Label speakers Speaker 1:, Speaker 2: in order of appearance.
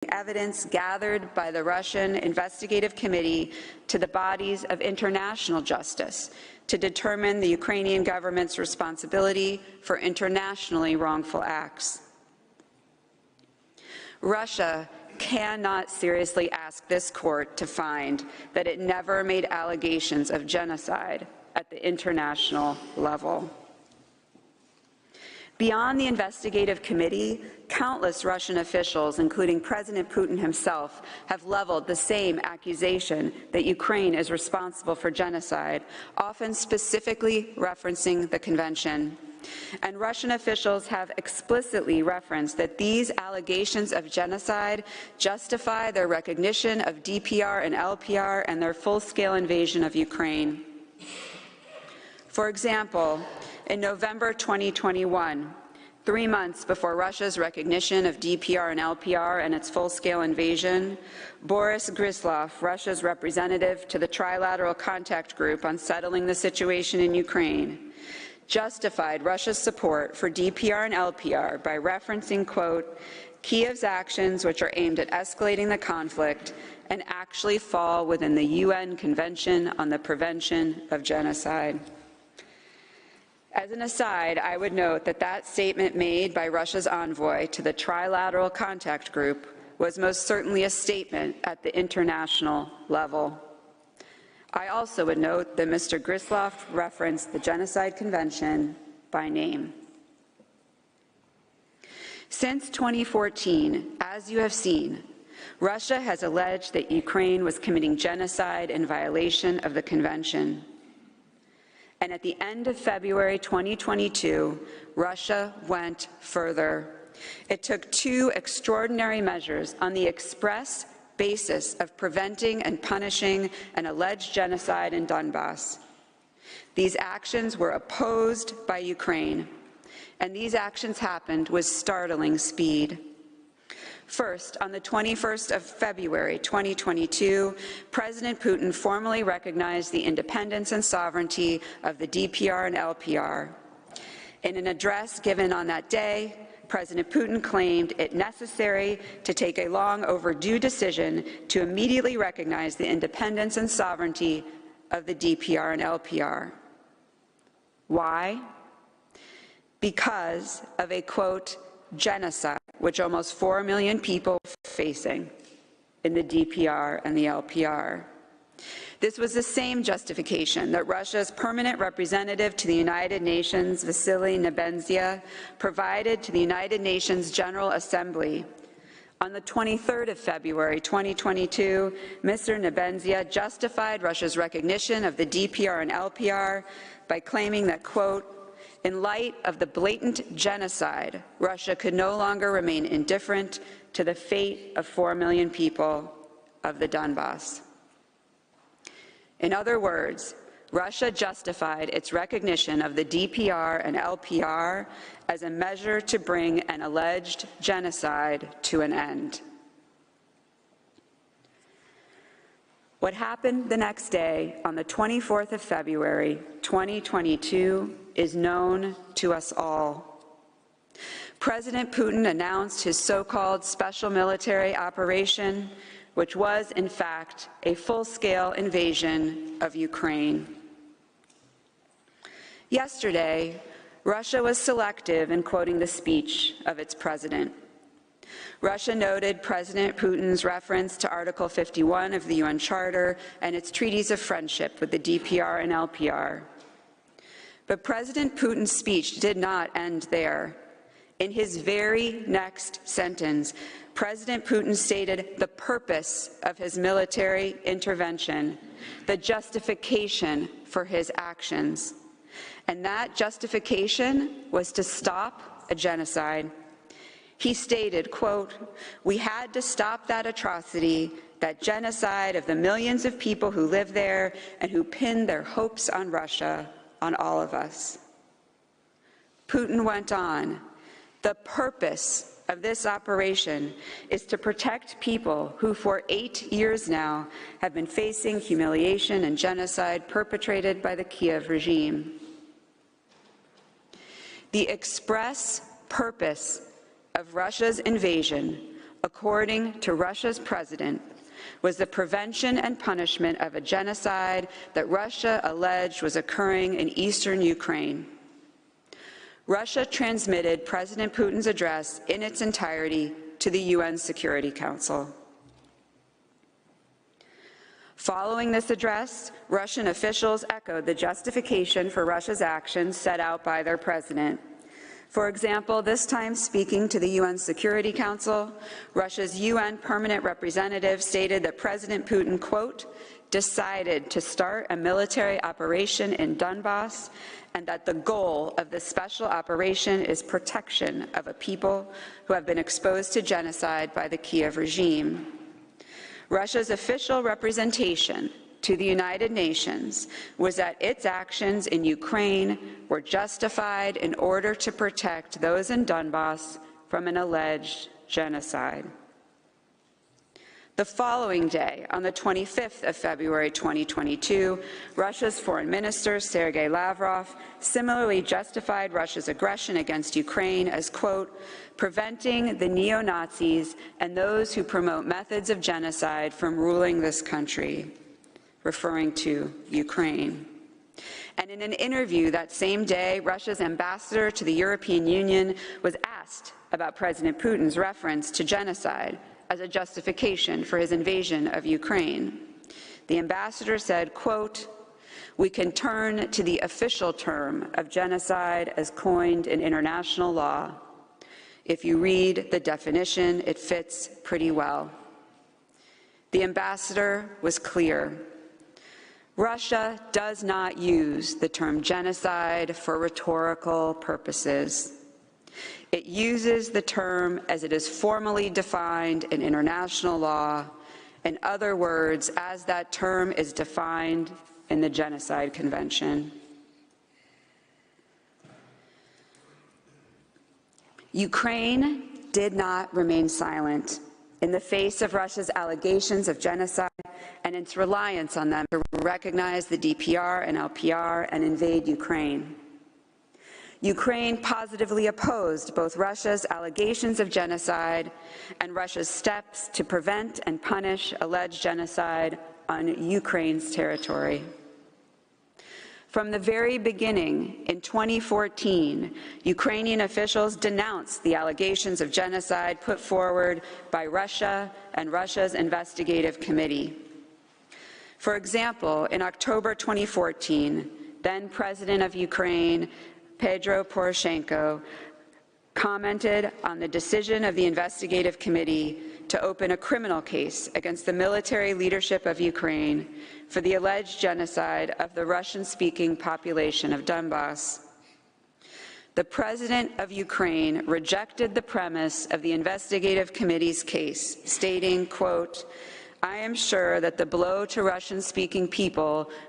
Speaker 1: evidence gathered by the Russian Investigative Committee to the bodies of international justice to determine the Ukrainian government's responsibility for internationally wrongful acts. Russia cannot seriously ask this court to find that it never made allegations of genocide at the international level. Beyond the investigative committee, countless Russian officials, including President Putin himself, have leveled the same accusation that Ukraine is responsible for genocide, often specifically referencing the convention. And Russian officials have explicitly referenced that these allegations of genocide justify their recognition of DPR and LPR and their full-scale invasion of Ukraine. For example, in November 2021, 3 months before Russia's recognition of DPR and LPR and its full-scale invasion, Boris Gryzlov, Russia's representative to the Trilateral Contact Group on settling the situation in Ukraine, justified Russia's support for DPR and LPR by referencing, quote, Kiev's actions which are aimed at escalating the conflict and actually fall within the UN Convention on the Prevention of Genocide. As an aside, I would note that that statement made by Russia's envoy to the Trilateral Contact Group was most certainly a statement at the international level. I also would note that Mr. Gryzlov referenced the Genocide Convention by name. Since 2014, as you have seen, Russia has alleged that Ukraine was committing genocide in violation of the Convention. And at the end of February 2022, Russia went further. It took 2 extraordinary measures on the express basis of preventing and punishing an alleged genocide in Donbass. These actions were opposed by Ukraine, and these actions happened with startling speed. First, on the 21st of February 2022, President Putin formally recognized the independence and sovereignty of the DPR and LPR. In an address given on that day, President Putin claimed it necessary to take a long overdue decision to immediately recognize the independence and sovereignty of the DPR and LPR. Why? Because of a, quote, genocide, which almost 4 million people are facing in the DPR and the LPR. This was the same justification that Russia's permanent representative to the United Nations, Vasily Nebenzia, provided to the United Nations General Assembly. On the 23rd of February 2022, Mr. Nebenzia justified Russia's recognition of the DPR and LPR by claiming that, quote, in light of the blatant genocide, Russia could no longer remain indifferent to the fate of 4 million people of the Donbass. In other words, Russia justified its recognition of the DPR and LPR as a measure to bring an alleged genocide to an end. What happened the next day, on the 24th of February, 2022, is known to us all. President Putin announced his so-called special military operation, which was, in fact, a full-scale invasion of Ukraine. Yesterday, Russia was selective in quoting the speech of its president. Russia noted President Putin's reference to Article 51 of the UN Charter and its treaties of friendship with the DPR and LPR. But President Putin's speech did not end there. In his very next sentence, President Putin stated the purpose of his military intervention, the justification for his actions. And that justification was to stop a genocide. He stated, quote, we had to stop that atrocity, that genocide of the millions of people who live there and who pinned their hopes on Russia, on all of us. Putin went on, the purpose of this operation is to protect people who for 8 years now have been facing humiliation and genocide perpetrated by the Kiev regime. The express purpose of Russia's invasion according to Russia's president, was the prevention and punishment of a genocide that Russia alleged was occurring in eastern Ukraine. Russia transmitted President Putin's address in its entirety to the UN Security Council. Following this address, Russian officials echoed the justification for Russia's actions set out by their president. For example, this time speaking to the UN Security Council, Russia's UN permanent representative stated that President Putin, quote, decided to start a military operation in Donbass, and that the goal of this special operation is protection of a people who have been exposed to genocide by the Kiev regime. Russia's official representation to the United Nations was that its actions in Ukraine were justified in order to protect those in Donbass from an alleged genocide. The following day, on the 25th of February 2022, Russia's Foreign Minister, Sergei Lavrov, similarly justified Russia's aggression against Ukraine as, quote, preventing the neo-Nazis and those who promote methods of genocide from ruling this country, referring to Ukraine. And in an interview that same day, Russia's ambassador to the European Union was asked about President Putin's reference to genocide as a justification for his invasion of Ukraine. The ambassador said, quote, we can turn to the official term of genocide as coined in international law. If you read the definition, it fits pretty well. The ambassador was clear. Russia does not use the term genocide for rhetorical purposes. It uses the term as it is formally defined in international law, in other words, as that term is defined in the Genocide Convention. Ukraine did not remain silent in the face of Russia's allegations of genocide and its reliance on them to recognize the DPR and LPR and invade Ukraine. Ukraine positively opposed both Russia's allegations of genocide and Russia's steps to prevent and punish alleged genocide on Ukraine's territory. From the very beginning, in 2014, Ukrainian officials denounced the allegations of genocide put forward by Russia and Russia's investigative committee. For example, in October 2014, then President of Ukraine, Petro Poroshenko, commented on the decision of the investigative committee to open a criminal case against the military leadership of Ukraine for the alleged genocide of the Russian-speaking population of Donbass. The President of Ukraine rejected the premise of the investigative committee's case, stating, quote, I am sure that the blow to Russian-speaking people